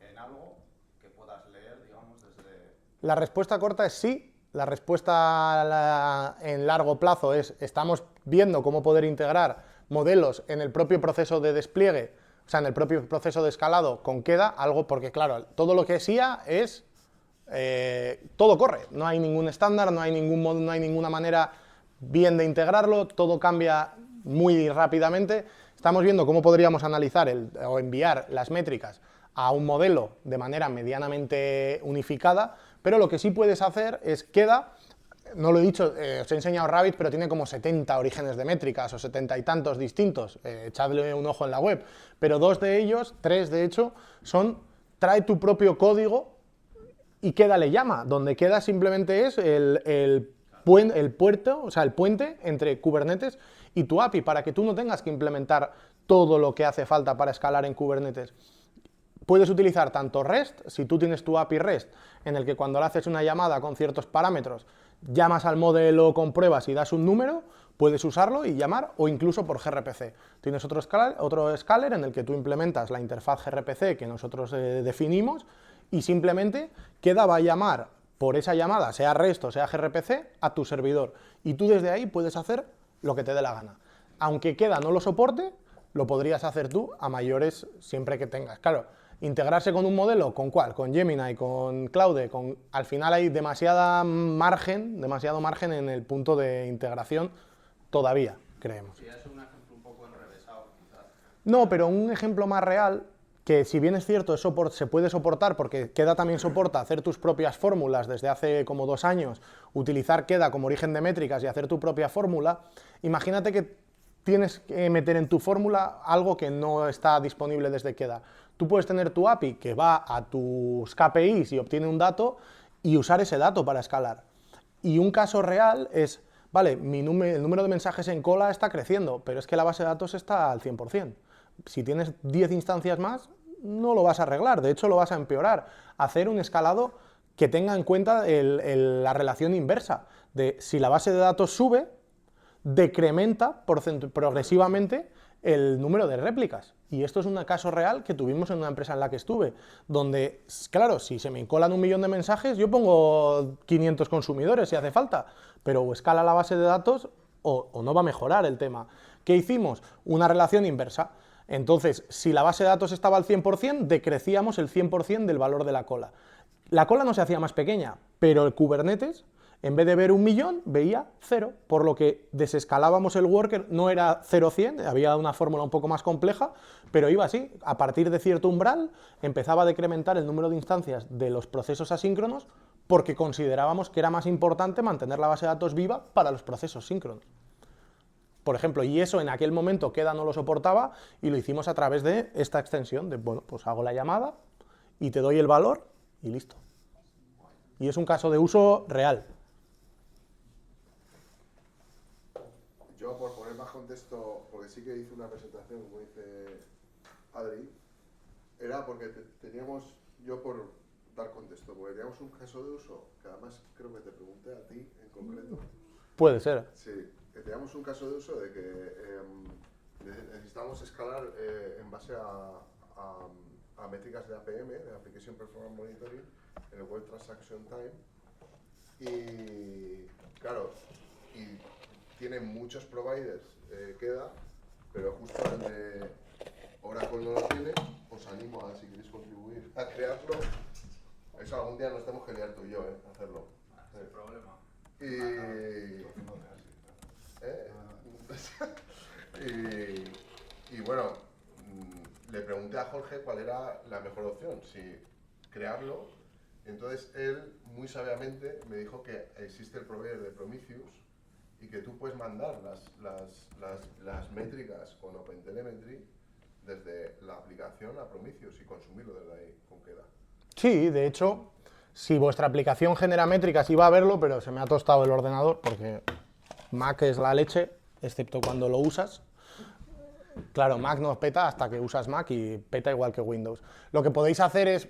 en algo que puedas leer, digamos, desde... La respuesta corta es sí. La respuesta en largo plazo es, estamos viendo cómo poder integrar modelos en el propio proceso de despliegue, o sea, en el propio proceso de escalado con Queda, algo porque, claro, todo lo que es IA es... todo corre, no hay ningún estándar, no hay ninguna manera bien de integrarlo, todo cambia muy rápidamente. Estamos viendo cómo podríamos analizar o enviar las métricas a un modelo de manera medianamente unificada, pero lo que sí puedes hacer es Queda, no lo he dicho, os he enseñado Rabbit, pero tiene como 70 orígenes de métricas o 70 y tantos distintos, echadle un ojo en la web, pero 2 de ellos, 3 de hecho, son trae tu propio código y Queda le llama, donde Queda simplemente es el puente entre Kubernetes y tu API, para que tú no tengas que implementar todo lo que hace falta para escalar en Kubernetes. Puedes utilizar tanto REST, si tú tienes tu API REST, en el que cuando le haces una llamada con ciertos parámetros, llamas al modelo, compruebas y das un número, puedes usarlo y llamar, o incluso por gRPC. Tienes otro scaler en el que tú implementas la interfaz gRPC que nosotros definimos, y simplemente Queda va a llamar por esa llamada, sea REST o sea gRPC, a tu servidor. Y tú desde ahí puedes hacer lo que te dé la gana. Aunque Queda no lo soporte, lo podrías hacer tú a mayores siempre que tengas. Claro, integrarse con un modelo, ¿con cuál? Con Gemini, con Claude, al final hay demasiado margen en el punto de integración todavía, creemos. Sí, es un ejemplo un poco enrevesado, quizás. No, pero un ejemplo más real, que si bien es cierto, se puede soportar, porque Queda también soporta hacer tus propias fórmulas desde hace como 2 años, utilizar Queda como origen de métricas y hacer tu propia fórmula. Imagínate que tienes que meter en tu fórmula algo que no está disponible desde Queda. Tú puedes tener tu API que va a tus KPIs y obtiene un dato y usar ese dato para escalar. Y un caso real es, vale, el número de mensajes en cola está creciendo, pero es que la base de datos está al 100%. Si tienes 10 instancias más, no lo vas a arreglar, de hecho lo vas a empeorar. Hacer un escalado que tenga en cuenta la relación inversa, de si la base de datos sube, decrementa progresivamente el número de réplicas. Y esto es un caso real que tuvimos en una empresa en la que estuve, donde, claro, si se me colan 1 millón de mensajes, yo pongo 500 consumidores si hace falta, pero o escala la base de datos o no va a mejorar el tema. ¿Qué hicimos? Una relación inversa. Entonces, si la base de datos estaba al 100%, decrecíamos el 100% del valor de la cola. La cola no se hacía más pequeña, pero el Kubernetes En vez de ver 1.000.000, veía 0, por lo que desescalábamos el worker, no era 0-100, había una fórmula un poco más compleja, pero iba así. A partir de cierto umbral empezaba a decrementar el número de instancias de los procesos asíncronos porque considerábamos que era más importante mantener la base de datos viva para los procesos síncronos. Por ejemplo, y eso en aquel momento Queda no lo soportaba y lo hicimos a través de esta extensión de, bueno, pues hago la llamada y te doy el valor y listo. Y es un caso de uso real. Yo, por poner más contexto, porque sí que hice una presentación, como dice Adri, era porque teníamos, yo por dar contexto, porque teníamos un caso de uso, que además creo que te pregunté a ti en concreto. Puede ser. Sí, que teníamos un caso de uso de que necesitábamos escalar en base a métricas de APM, de Application Performance Monitoring, en el Web Transaction Time. Y claro, tiene muchos providers, Queda, pero justo donde Oracle no lo tiene, os animo a, si queréis contribuir, a crearlo. Eso algún día nos tenemos que liar tú y yo, a hacerlo. Sin problema. Y bueno, le pregunté a Jorge cuál era la mejor opción, si crearlo. Entonces él, muy sabiamente, me dijo que existe el proveedor de Prometheus y que tú puedes mandar las métricas con OpenTelemetry desde la aplicación a Prometheus y consumirlo desde ahí con Queda. Sí, de hecho, si vuestra aplicación genera métricas, iba a verlo, pero se me ha tostado el ordenador porque Mac es la leche, excepto cuando lo usas. Claro, Mac no peta hasta que usas Mac y peta igual que Windows. Lo que podéis hacer es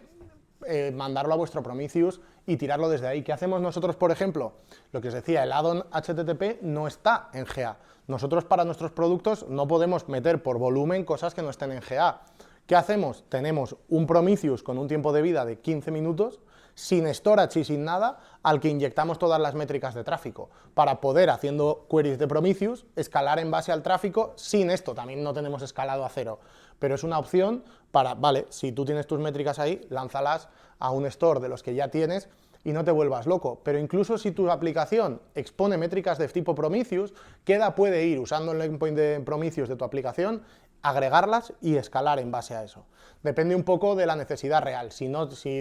mandarlo a vuestro Prometheus y tirarlo desde ahí. ¿Qué hacemos nosotros, por ejemplo? Lo que os decía, el add-on HTTP no está en GA. Nosotros para nuestros productos no podemos meter por volumen cosas que no estén en GA. ¿Qué hacemos? Tenemos un Prometheus con un tiempo de vida de 15 minutos, sin storage y sin nada, al que inyectamos todas las métricas de tráfico, para poder, haciendo queries de Prometheus, escalar en base al tráfico sin esto. También no tenemos escalado a 0, pero es una opción para, vale, si tú tienes tus métricas ahí, lánzalas a un store de los que ya tienes y no te vuelvas loco. Pero incluso si tu aplicación expone métricas de tipo Prometheus, Queda puede ir usando el endpoint de Prometheus de tu aplicación, agregarlas y escalar en base a eso. Depende un poco de la necesidad real. Si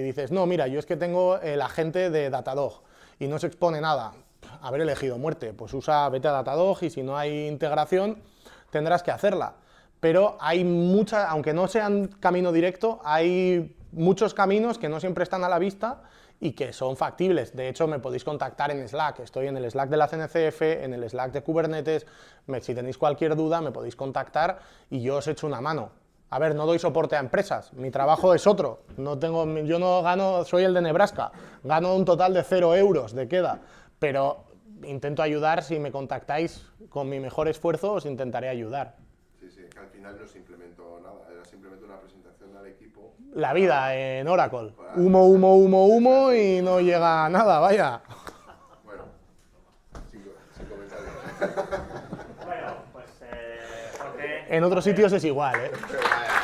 dices, no, mira, yo es que tengo el agente de Datadog y no se expone nada, haber elegido muerte, pues vete a Datadog y si no hay integración tendrás que hacerla. Pero hay aunque no sean camino directo, hay muchos caminos que no siempre están a la vista y que son factibles. De hecho, me podéis contactar en Slack. Estoy en el Slack de la CNCF, en el Slack de Kubernetes. Si tenéis cualquier duda, me podéis contactar y yo os echo una mano. A ver, no doy soporte a empresas. Mi trabajo es otro. Yo no gano, soy el de Nebraska. Gano un total de 0 euros de Queda. Pero intento ayudar. Si me contactáis con mi mejor esfuerzo, os intentaré ayudar. Sí, que al final no se implementó nada. Era simplemente una presentación al equipo. La vida en Oracle. Humo y no llega a nada, vaya. Bueno, sin comentarios. Bueno, pues Jorge... En otros sitios es igual, ¿eh? Vaya.